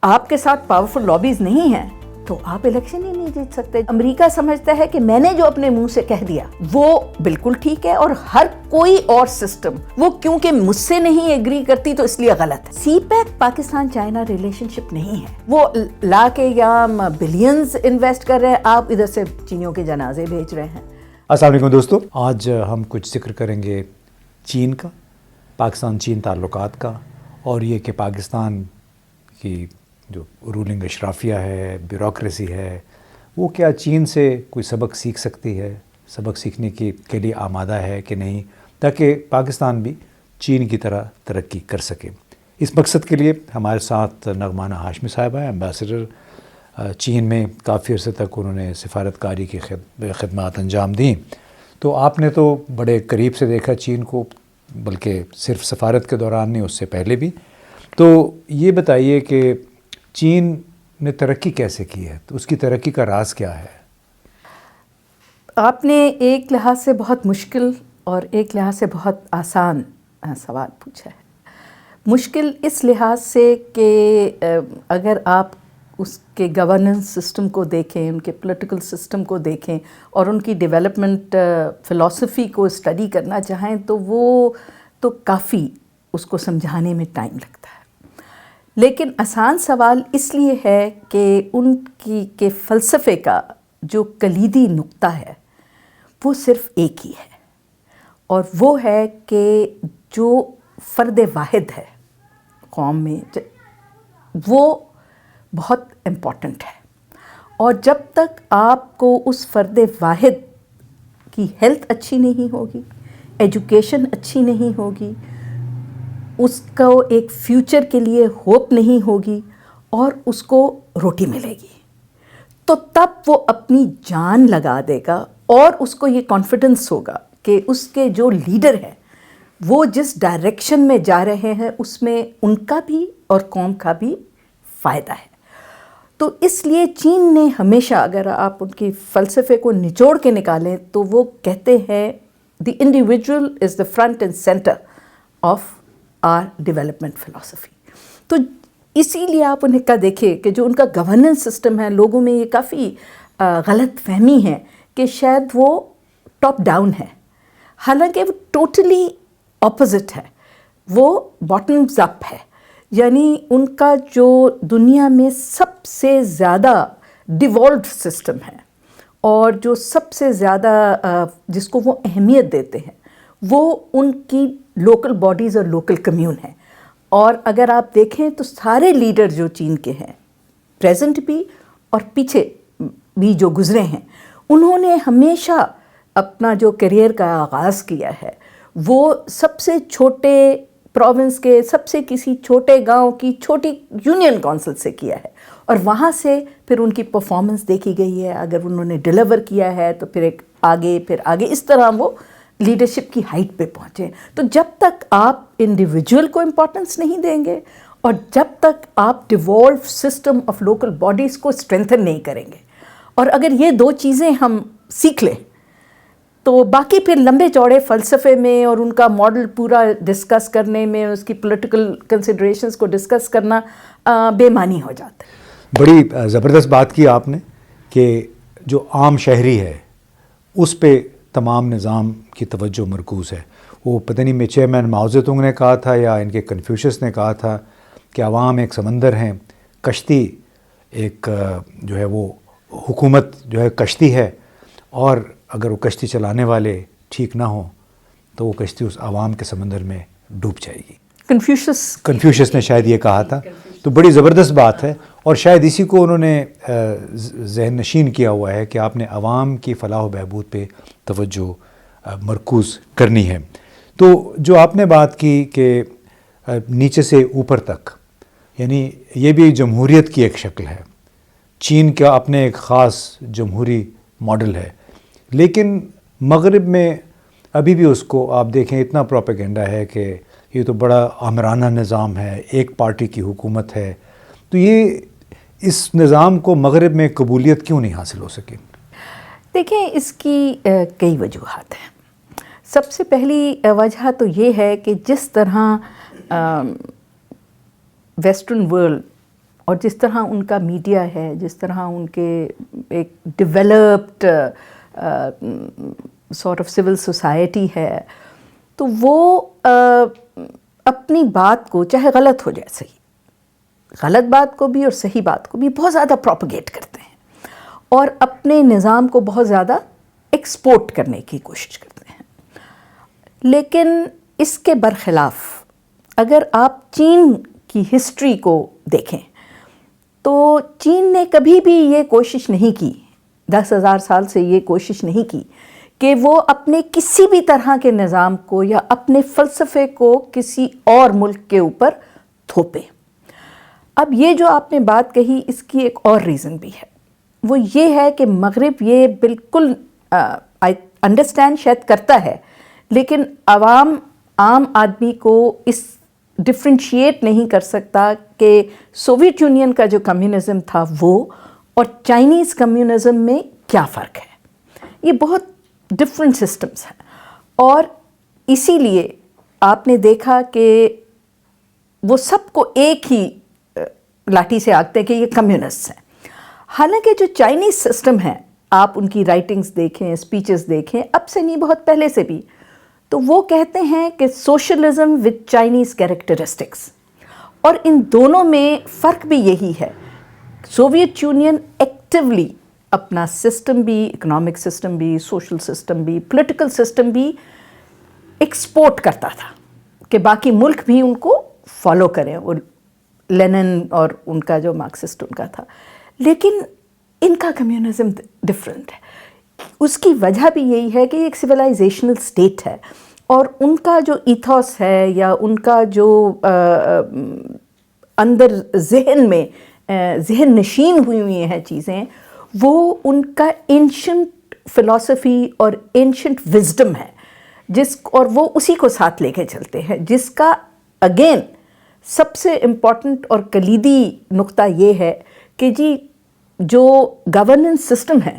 آپ کے ساتھ پاورفل لابیز نہیں ہیں تو آپ الیکشن ہی نہیں جیت سکتے۔ امریکہ سمجھتا ہے کہ میں نے جو اپنے منہ سے کہہ دیا وہ بالکل ٹھیک ہے، اور ہر کوئی اور سسٹم وہ کیونکہ مجھ سے نہیں ایگری کرتی تو اس لیے غلط ہے۔ سی پیک پاکستان چائنا ریلیشن شپ نہیں ہے، وہ لا کے یہاں بلینز انویسٹ کر رہے ہیں، آپ ادھر سے چینیوں کے جنازے بھیج رہے ہیں۔ السلام علیکم دوستو، آج ہم کچھ ذکر کریں گے چین کا، پاکستان چین تعلقات کا، اور یہ کہ پاکستان کی جو رولنگ اشرافیہ ہے، بیوروکریسی ہے، وہ کیا چین سے کوئی سبق سیکھ سکتی ہے، سبق سیکھنے کے لیے آمادہ ہے کہ نہیں، تاکہ پاکستان بھی چین کی طرح ترقی کر سکے۔ اس مقصد کے لیے ہمارے ساتھ نغمانہ ہاشمی صاحبہ ہیں، ایمبیسڈر چین میں، کافی عرصے تک انہوں نے سفارتکاری کی خدمات انجام دیں۔ تو آپ نے تو بڑے قریب سے دیکھا چین کو، بلکہ صرف سفارت کے دوران نہیں، اس سے پہلے بھی۔ تو یہ بتائیے کہ چین نے ترقی کیسے کی ہے، تو اس کی ترقی کا راز کیا ہے؟ آپ نے ایک لحاظ سے بہت مشکل اور ایک لحاظ سے بہت آسان سوال پوچھا ہے۔ مشکل اس لحاظ سے کہ اگر آپ اس کے گورننس سسٹم کو دیکھیں، ان کے پولیٹیکل سسٹم کو دیکھیں اور ان کی ڈیولپمنٹ فلسفی کو اسٹڈی کرنا چاہیں تو وہ تو کافی اس کو سمجھانے میں ٹائم لگتا ہے۔ لیکن آسان سوال اس لیے ہے کہ ان کے فلسفے کا جو کلیدی نقطہ ہے وہ صرف ایک ہی ہے، اور وہ ہے کہ جو فرد واحد ہے قوم میں وہ بہت امپورٹنٹ ہے، اور جب تک آپ کو اس فرد واحد کی ہیلتھ اچھی نہیں ہوگی، ایجوکیشن اچھی نہیں ہوگی، اس کو ایک فیوچر کے لیے ہوپ نہیں ہوگی، اور اس کو روٹی ملے گی، تو تب وہ اپنی جان لگا دے گا، اور اس کو یہ کانفیڈنس ہوگا کہ اس کے جو لیڈر ہیں وہ جس ڈائریکشن میں جا رہے ہیں اس میں ان کا بھی اور قوم کا بھی فائدہ ہے۔ تو اس لیے چین نے ہمیشہ، اگر آپ ان کی فلسفے کو نچوڑ کے نکالیں تو وہ کہتے ہیں the individual is the front end center of our development فلسفی۔ تو اسی لیے آپ انہیں کا دیکھیں کہ جو ان کا گورننس سسٹم ہے، لوگوں میں یہ کافی غلط فہمی ہے کہ شاید وہ ٹاپ ڈاؤن ہے، حالانکہ وہ ٹوٹلی اپوزٹ ہے، وہ باٹمز اپ ہے۔ یعنی ان کا جو دنیا میں سب سے زیادہ ڈیوالوڈ سسٹم ہے، اور جو سب سے زیادہ جس کو وہ اہمیت دیتے ہیں، وہ ان کی لوکل باڈیز اور لوکل کمیون ہیں۔ اور اگر آپ دیکھیں تو سارے لیڈر جو چین کے ہیں، پریزنٹ بھی اور پیچھے بھی جو گزرے ہیں، انہوں نے ہمیشہ اپنا جو کیریئر کا آغاز کیا ہے وہ سب سے چھوٹے پروونس کے، سب سے کسی چھوٹے گاؤں کی چھوٹی یونین کونسل سے کیا ہے، اور وہاں سے پھر ان کی پرفارمنس دیکھی گئی ہے۔ اگر انہوں نے ڈیلیور کیا ہے تو پھر ایک آگے پھر آگے، اس طرح وہ لیڈرشپ کی ہائٹ پہ پہنچے۔ تو جب تک آپ انڈیویجول کو امپورٹنس نہیں دیں گے، اور جب تک آپ devalue system of local bodies کو اسٹرینتھن نہیں کریں گے، اور اگر یہ دو چیزیں ہم سیکھ لیں تو باقی پھر لمبے چوڑے فلسفے میں اور ان کا ماڈل پورا ڈسکس کرنے میں، اس کی پولیٹیکل کنسیڈریشنز کو ڈسکس کرنا بے معنی ہو جاتا ہے۔ بڑی زبردست بات کی آپ نے کہ جو عام شہری ہے اس پہ تمام نظام کی توجہ مرکوز ہے۔ وہ پتہ نہیں چیئرمین ماؤ زے تونگ نے کہا تھا یا ان کے کنفیوشس نے کہا تھا کہ عوام ایک سمندر ہیں، کشتی ایک جو ہے وہ حکومت جو ہے کشتی ہے، اور اگر وہ کشتی چلانے والے ٹھیک نہ ہوں تو وہ کشتی اس عوام کے سمندر میں ڈوب جائے گی۔ کنفیوشس نے شاید یہ کہا تھا۔ تو بڑی زبردست بات ہے، اور شاید اسی کو انہوں نے ذہن نشین کیا ہوا ہے کہ آپ نے عوام کی فلاح و بہبود پہ توجہ مرکوز کرنی ہے۔ تو جو آپ نے بات کی کہ نیچے سے اوپر تک، یعنی یہ بھی جمہوریت کی ایک شکل ہے۔ چین کا اپنے ایک خاص جمہوری ماڈل ہے، لیکن مغرب میں ابھی بھی اس کو آپ دیکھیں، اتنا پروپیگنڈا ہے کہ یہ تو بڑا آمرانہ نظام ہے، ایک پارٹی کی حکومت ہے۔ تو یہ اس نظام کو مغرب میں قبولیت کیوں نہیں حاصل ہو سکی؟ دیکھیں، اس کی کئی وجوہات ہیں۔ سب سے پہلی وجہ تو یہ ہے کہ جس طرح ویسٹرن ورلڈ اور جس طرح ان کا میڈیا ہے, جس طرح ان کے ایک developed sort of civil society ہے, تو وہ اپنی بات کو چاہے غلط ہو جائے صحیح, غلط بات کو بھی اور صحیح بات کو بھی بہت زیادہ پروپیگیٹ کرتے ہیں اور اپنے نظام کو بہت زیادہ ایکسپورٹ کرنے کی کوشش کرتے ہیں. لیکن اس کے برخلاف اگر آپ چین کی ہسٹری کو دیکھیں تو چین نے کبھی بھی یہ کوشش نہیں کی, 10,000 سال سے یہ کوشش نہیں کی کہ وہ اپنے کسی بھی طرح کے نظام کو یا اپنے فلسفے کو کسی اور ملک کے اوپر تھوپے. اب یہ جو آپ نے بات کہی اس کی ایک اور ریزن بھی ہے, وہ یہ ہے کہ مغرب یہ بالکل انڈرسٹینڈ شاید کرتا ہے, لیکن عام آدمی کو اس ڈفرینشیٹ نہیں کر سکتا کہ سوویت یونین کا جو کمیونزم تھا وہ اور چائنیز کمیونزم میں کیا فرق ہے. یہ بہت ڈفرینٹ سسٹمز ہیں, اور اسی لیے آپ نے دیکھا کہ وہ سب کو ایک ہی لاٹھی سے آگتے ہیں کہ یہ کمیونسٹ ہیں. حالانکہ جو چائنیز سسٹم ہے, آپ ان کی رائٹنگز دیکھیں, اسپیچز دیکھیں, اب سے نہیں بہت پہلے سے بھی, تو وہ کہتے ہیں کہ سوشلزم وتھ چائنیز کیریکٹرسٹکس, اور ان دونوں میں فرق بھی یہی ہے. سوویت یونین ایکٹیولی اپنا سسٹم بھی, اکنامک سسٹم بھی, سوشل سسٹم بھی, پولیٹیکل سسٹم بھی ایکسپورٹ کرتا تھا کہ باقی ملک بھی ان کو فالو کریں, اور لینن اور ان کا جو مارکسسٹ ان کا تھا. لیکن ان کا کمیونزم ڈفرینٹ ہے. اس کی وجہ بھی یہی ہے کہ یہ ایک سویلائزیشنل اسٹیٹ ہے, اور ان کا جو ایتھوس ہے یا ان کا جو اندر ذہن میں ذہن نشین ہوئی ہیں چیزیں, وہ ان کا اینشنٹ فلسفی اور اینشنٹ وزڈم ہے, اور وہ اسی کو ساتھ لے کے چلتے ہیں, جس کا اگین سب سے امپورٹنٹ اور کلیدی نقطہ یہ ہے کہ جی جو گورننس سسٹم ہے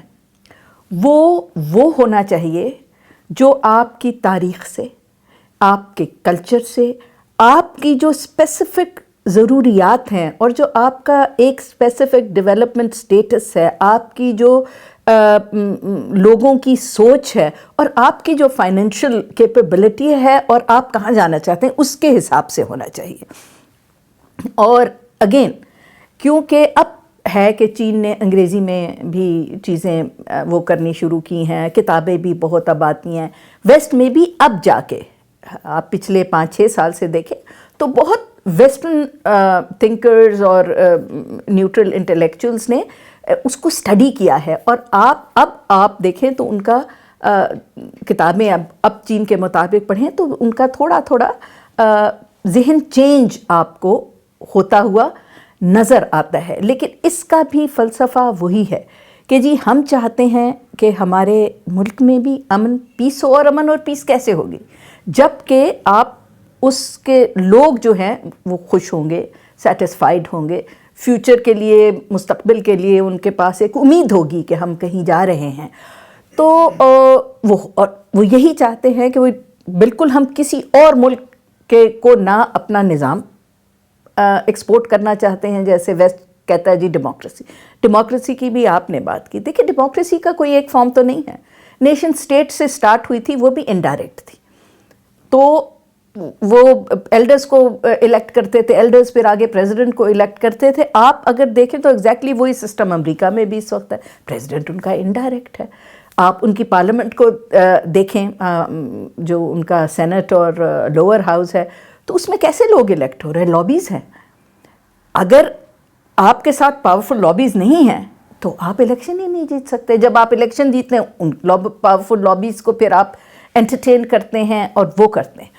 وہ ہونا چاہیے جو آپ کی تاریخ سے, آپ کے کلچر سے, آپ کی جو اسپیسیفک ضروریات ہیں اور جو آپ کا ایک اسپیسیفک ڈیولپمنٹ سٹیٹس ہے, آپ کی جو لوگوں کی سوچ ہے, اور آپ کی جو فائنینشیل کیپیبلٹی ہے اور آپ کہاں جانا چاہتے ہیں, اس کے حساب سے ہونا چاہیے. اور اگین کیونکہ اب ہے کہ چین نے انگریزی میں بھی چیزیں وہ کرنی شروع کی ہیں, کتابیں بھی بہت اب آتی ہیں, ویسٹ میں بھی اب جا کے آپ پچھلے 5-6 سال سے دیکھیں تو بہت ویسٹرن تھنکرز اور نیوٹرل انٹلیکچوئلس نے اس کو اسٹڈی کیا ہے, اور آپ دیکھیں تو ان کا کتابیں اب چین کے مطابق پڑھیں تو ان کا تھوڑا ذہن چینج آپ کو ہوتا ہوا نظر آتا ہے. لیکن اس کا بھی فلسفہ وہی ہے کہ جی ہم چاہتے ہیں کہ ہمارے ملک میں بھی امن پیس ہو, اور امن اور پیس کیسے ہوگی جب کہ آپ اس کے لوگ جو ہیں وہ خوش ہوں گے, سیٹسفائیڈ ہوں گے, فیوچر کے لیے, مستقبل کے لیے ان کے پاس ایک امید ہوگی کہ ہم کہیں جا رہے ہیں. تو وہ یہی چاہتے ہیں کہ وہ بالکل ہم کسی اور ملک کو نہ اپنا نظام ایکسپورٹ کرنا چاہتے ہیں, جیسے ویسٹ کہتا ہے جی ڈیموکریسی کی بھی آپ نے بات کی. دیکھیں ڈیموکریسی کا کوئی ایک فارم تو نہیں ہے, نیشن سٹیٹ سے سٹارٹ ہوئی تھی, وہ بھی انڈائریکٹ تھی. تو وہ ایلڈرز کو الیکٹ کرتے تھے, ایلڈرز پھر آگے پریزیڈنٹ کو الیکٹ کرتے تھے. آپ اگر دیکھیں تو ایگزیکٹلی وہی سسٹم امریکہ میں بھی اس وقت ہے, پریزیڈنٹ ان کا انڈائریکٹ ہے. آپ ان کی پارلیمنٹ کو دیکھیں, جو ان کا سینٹ اور لوور ہاؤس ہے, تو اس میں کیسے لوگ الیکٹ ہو رہے ہیں, لابیز ہیں. اگر آپ کے ساتھ پاورفل لابیز نہیں ہیں تو آپ الیکشن ہی نہیں جیت سکتے. جب آپ الیکشن جیتتے ہیں ان پاورفل لابیز کو پھر آپ انٹرٹین کرتے ہیں اور وہ کرتے ہیں.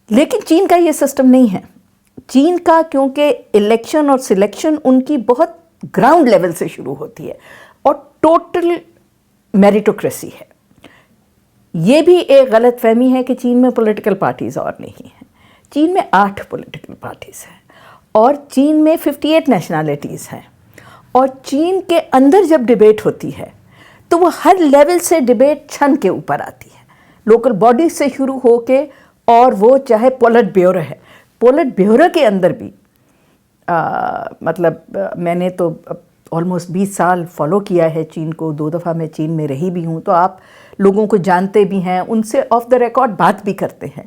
لیکن چین کا یہ سسٹم نہیں ہے. چین کا کیونکہ الیکشن اور سلیکشن ان کی بہت گراؤنڈ لیول سے شروع ہوتی ہے اور ٹوٹل میریٹوکریسی ہے. یہ بھی ایک غلط فہمی ہے کہ چین میں پولیٹیکل پارٹیز اور نہیں ہیں. چین میں 8 پولیٹیکل پارٹیز ہیں, اور چین میں 58 نیشنلٹیز ہیں. اور چین کے اندر جب ڈیبیٹ ہوتی ہے تو وہ ہر لیول سے ڈیبیٹ چھن کے اوپر آتی ہے, لوکل باڈی سے شروع ہو کے, اور وہ چاہے پولٹ بیورو ہے, پولٹ بیورو کے اندر بھی مطلب میں نے تو آلموسٹ 20 سال فالو کیا ہے چین کو، 2 دفعہ میں چین میں رہی بھی ہوں، تو آپ لوگوں کو جانتے بھی ہیں، ان سے آف دا ریکارڈ بات بھی کرتے ہیں.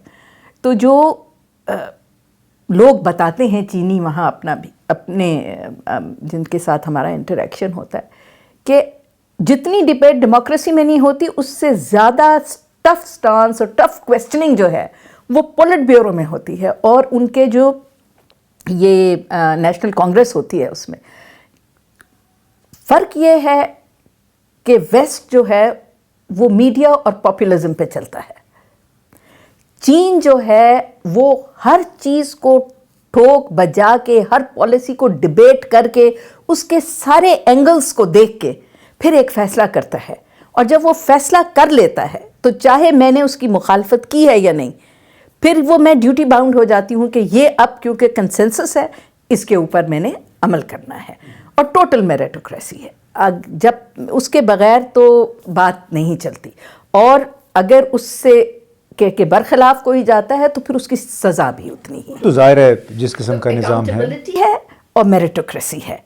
تو جو لوگ بتاتے ہیں چینی وہاں اپنے جن کے ساتھ ہمارا انٹریکشن ہوتا ہے کہ جتنی ڈبیٹ ڈیموکریسی میں نہیں ہوتی، اس سے زیادہ ٹف سٹانس اور ٹف کویسچننگ جو ہے وہ پولٹ بیورو میں ہوتی ہے، اور ان کے جو یہ نیشنل کانگریس ہوتی ہے اس میں. فرق یہ ہے کہ ویسٹ جو ہے وہ میڈیا اور پاپولزم پہ چلتا ہے، چین جو ہے وہ ہر چیز کو ٹھوک بجا کے، ہر پالیسی کو ڈبیٹ کر کے، اس کے سارے اینگلز کو دیکھ کے پھر ایک فیصلہ کرتا ہے. اور جب وہ فیصلہ کر لیتا ہے تو چاہے میں نے اس کی مخالفت کی ہے یا نہیں، پھر وہ میں ڈیوٹی باؤنڈ ہو جاتی ہوں کہ یہ اب کیونکہ کنسنسس ہے اس کے اوپر میں نے عمل کرنا ہے. اور ٹوٹل میریٹوکریسی ہے، جب اس کے بغیر تو بات نہیں چلتی. اور اگر اس سے کہ برخلاف کوئی جاتا ہے تو پھر اس کی سزا بھی اتنی ہی ہے. تو ظاہر ہے جس قسم کا نظام ہے اور میریٹوکریسی ہے،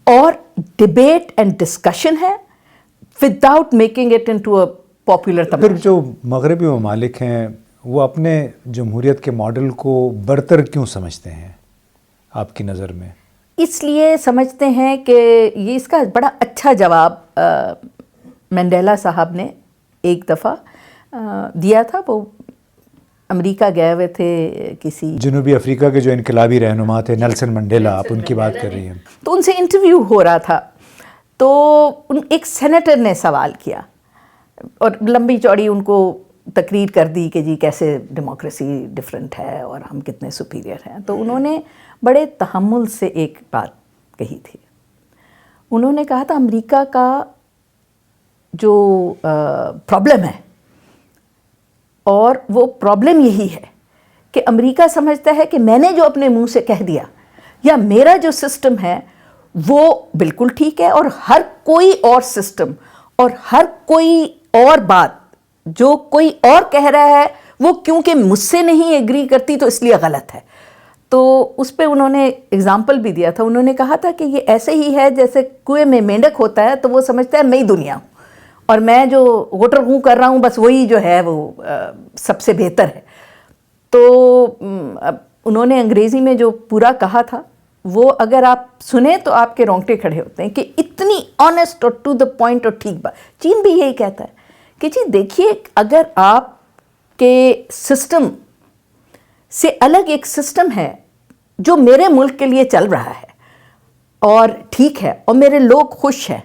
اور ڈبیٹ اینڈ ڈسکشن ہے without making it into a popular. پھر جو مغربی ممالک ہیں وہ اپنے جمہوریت کے ماڈل کو برتر کیوں سمجھتے ہیں آپ کی نظر میں؟ اس لیے سمجھتے ہیں کہ یہ اس کا بڑا اچھا جواب منڈیلا صاحب نے ایک دفعہ دیا تھا. وہ امریکہ گئے ہوئے تھے کسی جنوبی افریقہ کے جو انقلابی رہنما تھے نیلسن منڈیلا، آپ ان کی بات کر رہی ہیں. تو ان سے انٹرویو ہو رہا تھا، تو ایک سینیٹر نے سوال کیا اور لمبی چوڑی ان کو تقریر کر دی کہ جی کیسے ڈیموکریسی ڈیفرنٹ ہے اور ہم کتنے سپیریئر ہیں. تو انہوں نے بڑے تحمل سے ایک بات کہی تھی. انہوں نے کہا تھا امریکہ کا جو پرابلم ہے، اور وہ پرابلم یہی ہے کہ امریکہ سمجھتا ہے کہ میں نے جو اپنے منہ سے کہہ دیا یا میرا جو سسٹم ہے وہ بالکل ٹھیک ہے، اور ہر کوئی اور سسٹم اور ہر کوئی اور بات جو کوئی اور کہہ رہا ہے وہ کیونکہ مجھ سے نہیں ایگری کرتی تو اس لیے غلط ہے. تو اس پہ انہوں نے اگزامپل بھی دیا تھا. انہوں نے کہا تھا کہ یہ ایسے ہی ہے جیسے کنویں میں مینڈک ہوتا ہے تو وہ سمجھتا ہے میں ہی دنیا ہوں، اور میں جو غٹر گوں کر رہا ہوں بس وہی جو ہے وہ سب سے بہتر ہے. تو انہوں نے انگریزی میں جو پورا کہا تھا وہ اگر آپ سنیں تو آپ کے رونگٹے کھڑے ہوتے ہیں کہ اتنی آنیسٹ اور ٹو دا پوائنٹ اور ٹھیک بات. چین بھی یہی کہتا ہے کہ جی دیکھیے اگر آپ کے سسٹم سے الگ ایک سسٹم ہے جو میرے ملک کے لیے چل رہا ہے اور ٹھیک ہے اور میرے لوگ خوش ہیں،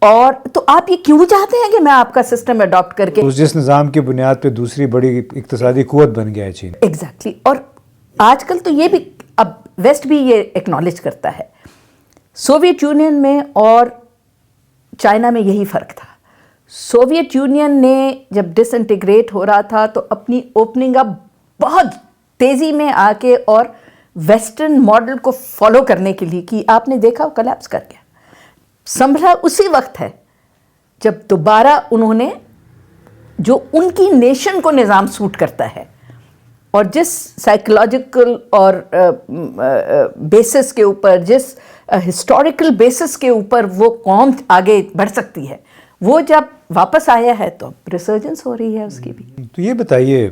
اور تو آپ یہ کیوں چاہتے ہیں کہ میں آپ کا سسٹم اڈاپٹ کر کے جس نظام کی بنیاد پہ دوسری بڑی اقتصادی قوت بن گیا ہے چین. ایگزیکٹلی. اور آج کل تو یہ بھی اب ویسٹ بھی یہ ایکنالج کرتا ہے. سوویت یونین میں اور چائنا میں یہی فرق تھا. سوویت یونین نے جب ڈس انٹیگریٹ ہو رہا تھا تو اپنی اوپننگ اپ بہت تیزی میں آ کے اور ویسٹرن ماڈل کو فالو کرنے کے لیے کی. آپ نے دیکھا وہ کلیپس کر گیا. سنبھلا اسی وقت ہے جب دوبارہ انہوں نے جو ان کی نیشن کو نظام سوٹ کرتا ہے اور جس سائیکولوجیکل اور بیسس کے اوپر، جس ہسٹوریکل بیسس کے اوپر وہ قوم آگے بڑھ سکتی ہے، وہ جب واپس آیا ہے تو ریسرجنس ہو رہی ہے اس کی بھی. تو یہ بتائیے،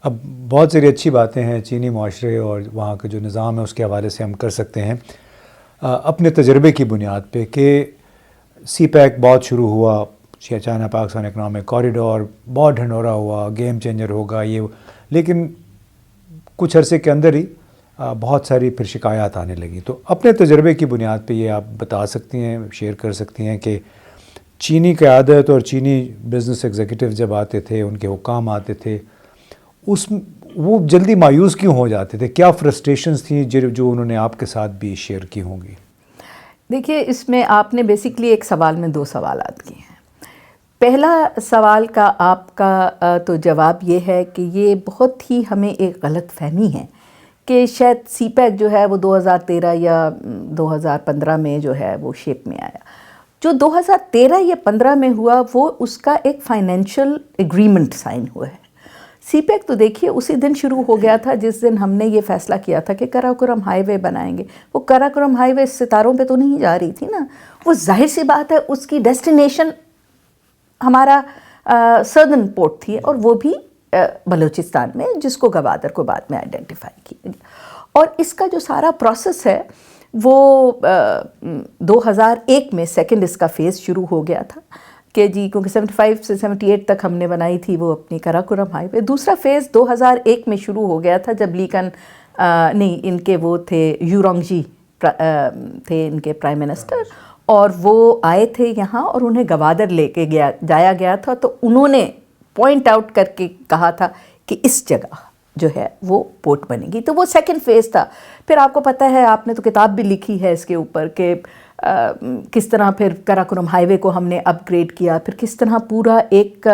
اب بہت ساری اچھی باتیں ہیں چینی معاشرے اور وہاں کا جو نظام ہے اس کے حوالے سے ہم کر سکتے ہیں اپنے تجربے کی بنیاد پہ کہ سی پیک بہت شروع ہوا، چائنا پاکستان اکنامک کوریڈور بہت ڈھنڈورا ہوا، گیم چینجر ہوگا یہ، لیکن کچھ عرصے کے اندر ہی بہت ساری پھر شکایات آنے لگی. تو اپنے تجربے کی بنیاد پہ یہ آپ بتا سکتی ہیں، شیئر کر سکتی ہیں کہ چینی قیادت اور چینی بزنس ایگزیکٹو جب آتے تھے، ان کے حکام آتے تھے، وہ جلدی مایوس کیوں ہو جاتے تھے؟ کیا فرسٹریشنز تھیں جو انہوں نے آپ کے ساتھ بھی شیئر کی ہوں گی؟ دیکھیے اس میں آپ نے بیسکلی ایک سوال میں 2 سوالات کیے ہیں. پہلا سوال کا آپ کا تو جواب یہ ہے کہ یہ بہت ہی ہمیں ایک غلط فہمی ہے کہ شاید سی پیک جو ہے وہ 2013 یا 2015 میں جو ہے وہ شیپ میں آیا. جو 2013 یا 15 میں ہوا وہ اس کا ایک فائنینشیل ایگریمنٹ سائن ہوا ہے سی پیک تو دیکھیے اسی دن شروع ہو گیا تھا جس دن ہم نے یہ فیصلہ کیا تھا کہ کراکورم ہائی وے بنائیں گے. وہ کراکورم ہائی وے ستاروں پہ تو نہیں جا رہی تھی نا, وہ ظاہر سی بات ہے اس کی ڈیسٹینیشن ہمارا سدرن پورٹ تھی, اور وہ بھی بلوچستان میں, جس کو گوادر کو بعد میں آئیڈینٹیفائی کیا گیا. اور اس کا جو سارا پروسیس ہے وہ 2001 میں سیکنڈ اس کا فیز شروع ہو گیا تھا کہ جی, کیونکہ 75 سے 78 تک ہم نے بنائی تھی وہ اپنی کراکورم ہائی وے. دوسرا فیز 2001 میں شروع ہو گیا تھا جب لیکن نہیں, ان کے وہ تھے یورونگجی تھے ان کے پرائم منسٹر, اور وہ آئے تھے یہاں اور انہیں گوادر لے کے جایا گیا تھا. تو انہوں نے پوائنٹ آؤٹ کر کے کہا تھا کہ اس جگہ جو ہے وہ پورٹ بنے گی. تو وہ سیکنڈ فیز تھا. پھر آپ کو پتہ ہے, آپ نے تو کتاب بھی لکھی ہے اس کے اوپر کہ کس طرح پھر کراکورم ہائی وے کو ہم نے اپ گریڈ کیا, پھر کس طرح پورا ایک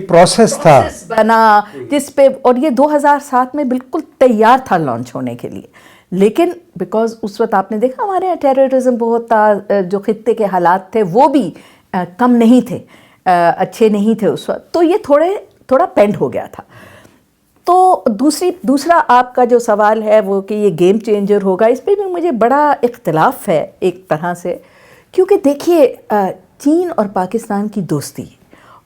پروسیس تھا بنا جس پہ, اور یہ 2007 میں بالکل تیار تھا لانچ ہونے کے لیے. لیکن بیکاز اس وقت آپ نے دیکھا ہمارے یہاں ٹیررزم بہت تھا, جو خطے کے حالات تھے وہ بھی کم نہیں تھے, اچھے نہیں تھے اس وقت, تو یہ تھوڑا پینڈ ہو گیا تھا. تو دوسرا آپ کا جو سوال ہے وہ کہ یہ گیم چینجر ہوگا, اس پہ بھی مجھے بڑا اختلاف ہے ایک طرح سے. کیونکہ دیکھیے چین اور پاکستان کی دوستی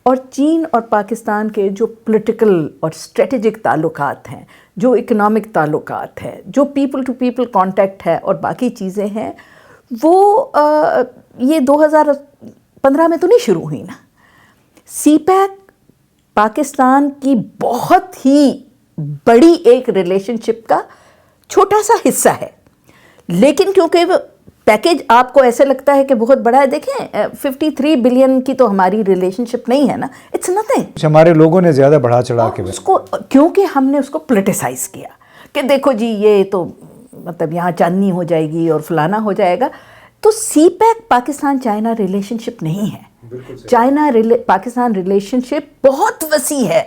اور چین اور پاکستان کے جو پولیٹیکل اور اسٹریٹجک تعلقات ہیں, جو اکنامک تعلقات ہیں, جو پیپل ٹو پیپل کانٹیکٹ ہے اور باقی چیزیں ہیں, وہ یہ 2015 میں تو نہیں شروع ہوئی نا. سی پیک پاکستان کی بہت ہی بڑی ایک ریلیشن شپ کا چھوٹا سا حصہ ہے, لیکن کیونکہ وہ پیکیج آپ کو ایسے لگتا ہے کہ بہت بڑا ہے. دیکھیں 53 بلین کی تو ہماری ریلیشن شپ نہیں ہے نا, اٹس نتھنگ. ہمارے لوگوں نے زیادہ بڑھا چڑھا کے اس کو, کیونکہ ہم نے اس کو پولیٹیسائز کیا کہ دیکھو جی یہ تو مطلب یہاں چاندنی ہو جائے گی اور فلانا ہو جائے گا. تو سی پیک پاکستان چائنا ریلیشن شپ نہیں ہے. چائنا پاکستان ریلیشن شپ بہت وسیع ہے.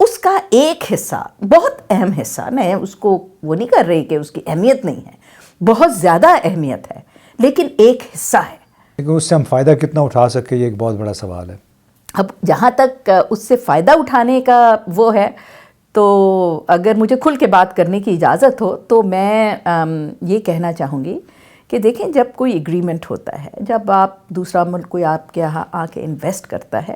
اس کا ایک حصہ, بہت اہم حصہ, میں اس کو وہ نہیں کر رہی کہ اس کی اہمیت نہیں ہے, بہت زیادہ اہمیت ہے, لیکن ایک حصہ ہے. لیکن اس سے ہم فائدہ کتنا اٹھا سکے یہ ایک بہت بڑا سوال ہے. اب جہاں تک اس سے فائدہ اٹھانے کا وہ ہے, تو اگر مجھے کھل کے بات کرنے کی اجازت ہو تو میں یہ کہنا چاہوں گی کہ دیکھیں جب کوئی ایگریمنٹ ہوتا ہے, جب آپ دوسرا ملک کوئی آپ کے یہاں آ کے انویسٹ کرتا ہے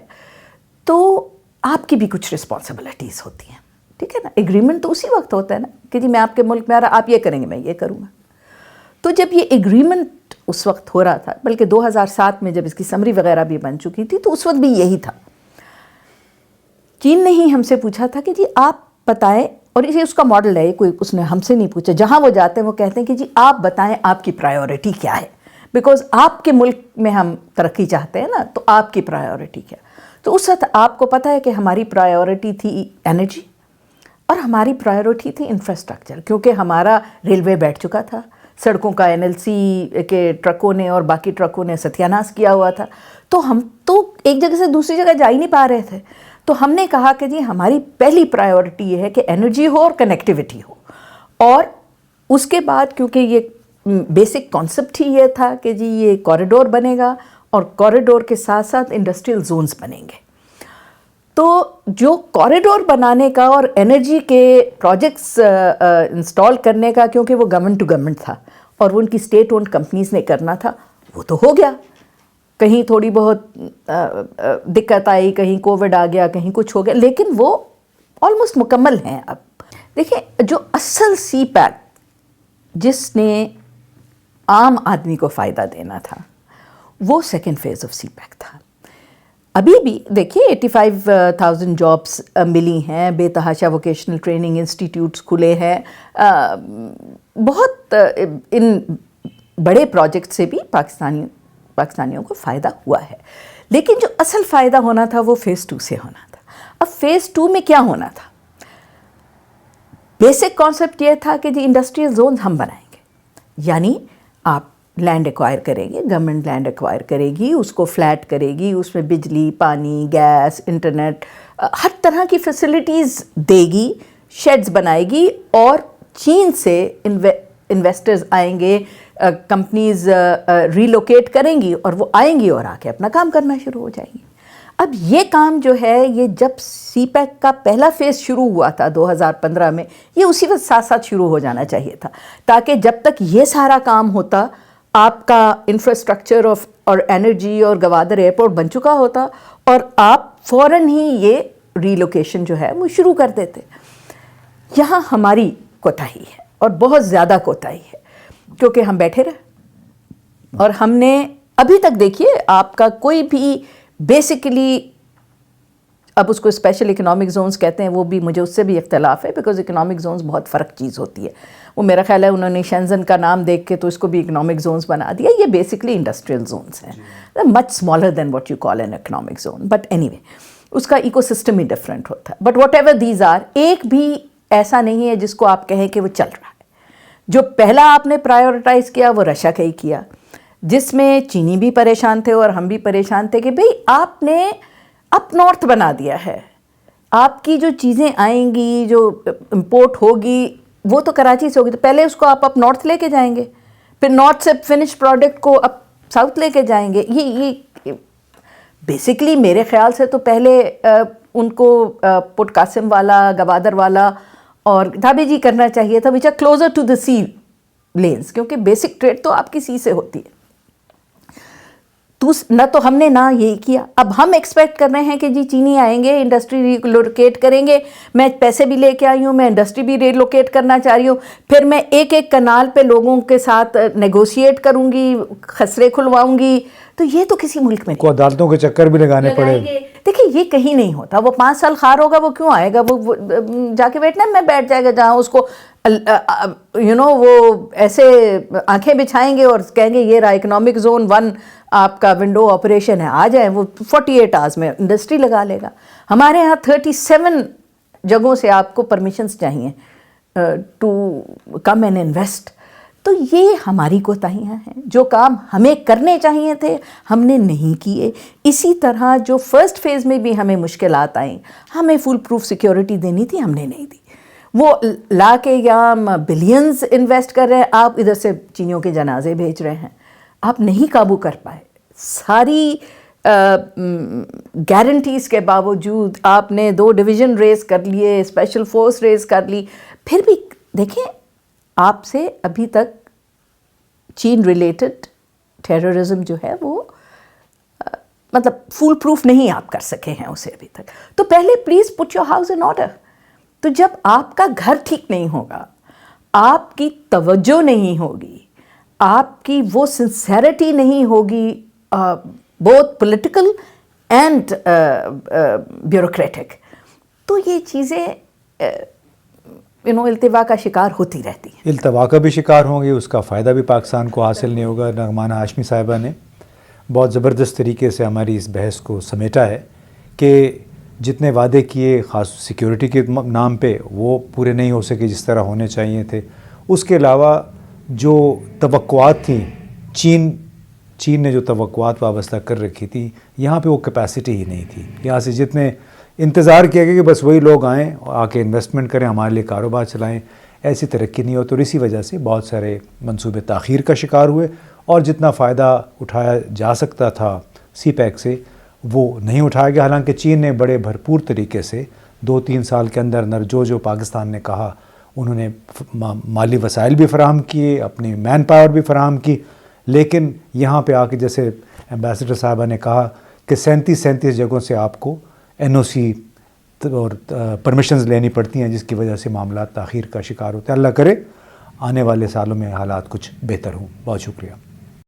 تو آپ کی بھی کچھ رسپانسبلٹیز ہوتی ہیں, ٹھیک ہے نا. ایگریمنٹ تو اسی وقت ہوتا ہے نا کہ جی میں آپ کے ملک میں آ رہا, آپ یہ کریں گے میں یہ کروں گا. تو جب یہ ایگریمنٹ اس وقت ہو رہا تھا, بلکہ 2007 میں جب اس کی سمری وغیرہ بھی بن چکی تھی, تو اس وقت بھی یہی تھا. چین نے ہی ہم سے پوچھا تھا کہ جی آپ بتائیں, اور یہ اس کا ماڈل ہے, کوئی اس نے ہم سے نہیں پوچھا, جہاں وہ جاتے ہیں وہ کہتے ہیں کہ جی آپ بتائیں آپ کی پرائیورٹی کیا ہے, بیکاز آپ کے ملک میں ہم ترقی چاہتے ہیں نا, تو آپ کی پرائیورٹی کیا. تو اس وقت آپ کو پتہ ہے کہ ہماری پرائیورٹی تھی انرجی, اور ہماری پرائیورٹی تھی انفراسٹرکچر, کیونکہ ہمارا ریلوے بیٹھ چکا تھا, سڑکوں کا NLC کے ٹرکوں نے اور باقی ٹرکوں نے ستیاناش کیا ہوا تھا. تو ہم تو ایک جگہ سے دوسری جگہ جا ہی نہیں پا رہے تھے. تو ہم نے کہا کہ جی ہماری پہلی پرائیورٹی یہ ہے کہ انرجی ہو اور کنیکٹیوٹی ہو, اور اس کے بعد کیونکہ یہ بیسک کانسیپٹ ہی یہ تھا کہ جی یہ کوریڈور بنے گا, اور کوریڈور کے ساتھ ساتھ انڈسٹریل زونز بنیں گے. تو جو کوریڈور بنانے کا اور انرجی کے پروجیکٹس انسٹال کرنے کا, کیونکہ وہ گورنمنٹ ٹو گورنمنٹ تھا اور وہ ان کی اسٹیٹ اونڈ کمپنیز نے کرنا تھا, وہ تو ہو گیا. کہیں تھوڑی بہت دقت آئی, کہیں کووڈ آ گیا, کہیں کچھ ہو گیا, لیکن وہ آلموسٹ مکمل ہیں. اب دیکھیں جو اصل سی پیک جس نے عام آدمی کو فائدہ دینا تھا وہ second phase of CPEC تھا. ابھی بھی دیکھیے 85,000 جابس ملی ہیں, بے تحاشا ووکیشنل ٹریننگ انسٹیٹیوٹس کھلے ہیں, بہت ان بڑے پروجیکٹ سے بھی پاکستانیوں کو فائدہ ہوا ہے. لیکن جو اصل فائدہ ہونا تھا وہ فیز 2 سے ہونا تھا. اب فیز 2 میں کیا ہونا تھا؟ بیسک کانسیپٹ یہ تھا کہ جی انڈسٹریل زونز ہم بنائیں گے, یعنی آپ لینڈ ایکوائر کریں گے, گورنمنٹ لینڈ ایکوائر کرے گی, اس کو فلیٹ کرے گی, اس میں بجلی, پانی, گیس, انٹرنیٹ, ہر طرح کی فیسلٹیز دے گی, شیڈز بنائے گی, اور چین سے انویسٹرز آئیں گے, کمپنیز ریلوکیٹ کریں گی, اور وہ آئیں گی اور آ کے اپنا کام کرنا شروع ہو جائیں گی. اب یہ کام جو ہے یہ جب سی پیک کا پہلا فیز شروع ہوا تھا 2015 میں، یہ اسی وقت ساتھ ساتھ شروع ہو جانا چاہیے تھا، تاکہ جب تک یہ سارا کام ہوتا آپ کا انفراسٹرکچر اور انرجی اور گوادر ایئرپورٹ بن چکا ہوتا اور آپ فوراً ہی یہ ریلوکیشن جو ہے وہ شروع کر دیتے. یہاں ہماری کوتاہی ہے اور بہت زیادہ کوتاہی ہے، کیونکہ ہم بیٹھے رہے اور ہم نے ابھی تک دیکھیے آپ کا کوئی بھی بیسیکلی، اب اس کو اسپیشل اکنامک زونز کہتے ہیں، وہ بھی مجھے اس سے بھی اختلاف ہے، بیکاز اکنامک زونز بہت فرق چیز ہوتی ہے. وہ میرا خیال ہے انہوں نے شینزن کا نام دیکھ کے تو اس کو بھی اکنامک زونز بنا دیا. یہ بیسکلی انڈسٹریل زونز ہیں، much smaller than what you call an economic zone, but anyway اس کا ایکو سسٹم ہی ڈفرینٹ ہوتا ہے. But whatever these are, ایک بھی ایسا نہیں ہے جس کو آپ کہیں کہ وہ چل رہا ہے. جو پہلا آپ نے پرائیورٹائز کیا وہ رشیا کا ہی کیا، جس میں چینی بھی پریشان تھے اور ہم بھی پریشان تھے کہ بھئی آپ نے اپ نارتھ بنا دیا ہے. آپ کی جو چیزیں آئیں گی، جو امپورٹ ہوگی، وہ تو کراچی سے ہوگی، تو پہلے اس کو آپ اپ نارتھ لے کے جائیں گے، پھر نارتھ سے فنش پروڈکٹ کو اپ ساؤتھ لے کے جائیں گے. یہ بیسکلی میرے خیال سے تو پہلے ان کو پٹ قاسم والا، گوادر والا اور دھابے جی کرنا چاہیے تھا، which are closer to the sea lanes, کیونکہ بیسک ٹریڈ تو آپ کی سی سے ہوتی ہے. نہ تو ہم نے نہ یہ کیا. اب ہم ایکسپیکٹ کر رہے ہیں کہ جی چینی آئیں گے، انڈسٹری ریلوکیٹ کریں گے، میں پیسے بھی لے کے آئی ہوں، میں انڈسٹری بھی ریلوکیٹ کرنا چاہ رہی ہوں، پھر میں ایک ایک کنال پہ لوگوں کے ساتھ نیگوشیٹ کروں گی، خسرے کھلواؤں گی. تو یہ تو کسی ملک میں کو عدالتوں کے چکر بھی لگانے پڑے. دیکھیں یہ کہیں نہیں ہوتا. وہ 5 سال خار ہوگا، وہ کیوں آئے گا؟ وہ جا کے ویٹنام میں بیٹھ جائے گا جہاں اس کو وہ ایسے آنکھیں بچھائیں گے اور کہیں گے یہ رہا اکنامک زون 1 آپ کا ونڈو آپریشن ہے، آ جائیں. وہ 48 آورز میں انڈسٹری لگا لے گا. ہمارے ہاں 37 جگہوں سے آپ کو پرمیشنز چاہیے ٹو کم اینڈ انویسٹ. تو یہ ہماری کوتاہیاں ہیں. جو کام ہمیں کرنے چاہیے تھے ہم نے نہیں کیے. اسی طرح جو فرسٹ فیز میں بھی ہمیں مشکلات آئیں، ہمیں فل پروف سیکیورٹی دینی تھی، ہم نے نہیں دی. وہ لا کے یہاں بلینز انویسٹ کر رہے ہیں، آپ ادھر سے چینیوں کے جنازے بھیج رہے ہیں. آپ نہیں قابو کر پائے. ساری گارنٹیز کے باوجود آپ نے 2 ڈویژن ریز کر لیے، اسپیشل فورس ریز کر لی. پھر بھی دیکھیں آپ سے ابھی تک چین ریلیٹڈ ٹیررزم جو ہے وہ مطلب فول پروف نہیں آپ کر سکے ہیں اسے ابھی تک. تو پہلے please put your house in order. تو جب آپ کا گھر ٹھیک نہیں ہوگا، آپ کی توجہ نہیں ہوگی، آپ کی وہ سنسیرٹی نہیں ہوگی، بوتھ پولیٹیکل اینڈ بیوروکریٹک، تو یہ چیزیں التوا کا شکار ہوتی رہتی ہیں. التوا کا بھی شکار ہوں گے، اس کا فائدہ بھی پاکستان کو حاصل نہیں ہوگا. نغمانہ ہاشمی صاحبہ نے بہت زبردست طریقے سے ہماری اس بحث کو سمیٹا ہے کہ جتنے وعدے کیے خاص سیکیورٹی کے نام پہ وہ پورے نہیں ہو سکے جس طرح ہونے چاہیے تھے. اس کے علاوہ جو توقعات تھیں، چین نے جو توقعات وابستہ کر رکھی تھی، یہاں پہ وہ کیپیسٹی ہی نہیں تھی. یہاں سے جتنے انتظار کیا گیا کہ بس وہی لوگ آئیں، آ کے انویسٹمنٹ کریں، ہمارے لیے کاروبار چلائیں، ایسی ترقی نہیں ہوتی. اور اسی وجہ سے بہت سارے منصوبے تاخیر کا شکار ہوئے اور جتنا فائدہ اٹھایا جا سکتا تھا سی پیک سے وہ نہیں اٹھایا گیا. حالانکہ چین نے بڑے بھرپور طریقے سے 2-3 سال کے اندر جو پاکستان نے کہا انہوں نے مالی وسائل بھی فراہم کیے، اپنی مین پاور بھی فراہم کی. لیکن یہاں پہ آ کے جیسے ایمبیسڈر صاحبہ نے کہا کہ 37 جگہوں سے آپ کو NOC اور پرمیشنز لینی پڑتی ہیں، جس کی وجہ سے معاملات تاخیر کا شکار ہوتے ہیں. اللہ کرے آنے والے سالوں میں حالات کچھ بہتر ہوں. بہت شکریہ.